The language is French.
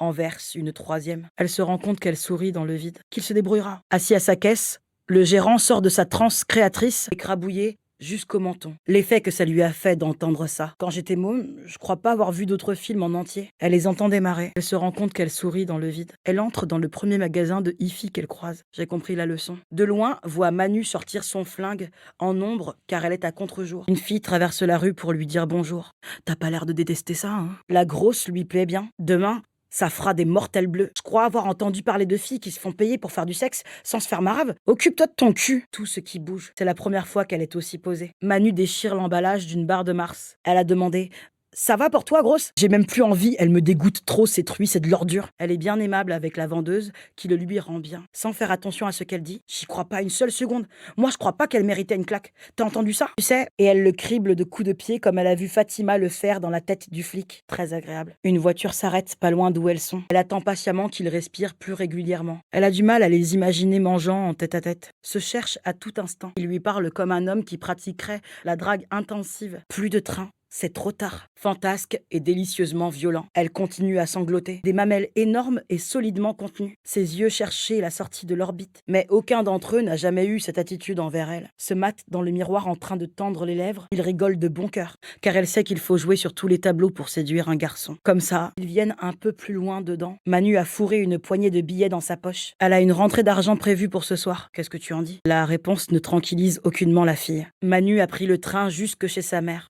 en verse une troisième. Elle se rend compte qu'elle sourit dans le vide, qu'il se débrouillera. Assis à sa caisse, le gérant sort de sa transe créatrice, écrabouillé jusqu'au menton. L'effet que ça lui a fait d'entendre ça. Quand j'étais môme, je crois pas avoir vu d'autres films en entier. Elle les entend démarrer. Elle se rend compte qu'elle sourit dans le vide. Elle entre dans le premier magasin de hi-fi qu'elle croise. J'ai compris la leçon. De loin, voit Manu sortir son flingue en ombre car elle est à contre-jour. Une fille traverse la rue pour lui dire bonjour. T'as pas l'air de détester ça, hein? La grosse lui plaît bien. Demain, ça fera des mortels bleus. Je crois avoir entendu parler de filles qui se font payer pour faire du sexe sans se faire marave. Occupe-toi de ton cul. Tout ce qui bouge. C'est la première fois qu'elle est aussi posée. Manu déchire l'emballage d'une barre de Mars. Elle a demandé: ça va pour toi, grosse? J'ai même plus envie, elle me dégoûte trop, ces truies, c'est de l'ordure. Elle est bien aimable avec la vendeuse, qui le lui rend bien. Sans faire attention à ce qu'elle dit, j'y crois pas une seule seconde. Moi, je crois pas qu'elle méritait une claque. T'as entendu ça? Tu sais? Et elle le crible de coups de pied comme elle a vu Fatima le faire dans la tête du flic. Très agréable. Une voiture s'arrête pas loin d'où elles sont. Elle attend patiemment qu'ils respirent plus régulièrement. Elle a du mal à les imaginer mangeant en tête à tête. Se cherche à tout instant. Il lui parle comme un homme qui pratiquerait la drague intensive. Plus de train. C'est trop tard. Fantasque et délicieusement violent. Elle continue à sangloter. Des mamelles énormes et solidement contenues. Ses yeux cherchaient la sortie de l'orbite. Mais aucun d'entre eux n'a jamais eu cette attitude envers elle. Se mate dans le miroir en train de tendre les lèvres. Il rigole de bon cœur, car elle sait qu'il faut jouer sur tous les tableaux pour séduire un garçon. Comme ça, ils viennent un peu plus loin dedans. Manu a fourré une poignée de billets dans sa poche. Elle a une rentrée d'argent prévue pour ce soir. Qu'est-ce que tu en dis? La réponse ne tranquillise aucunement la fille. Manu a pris le train jusque chez sa mère.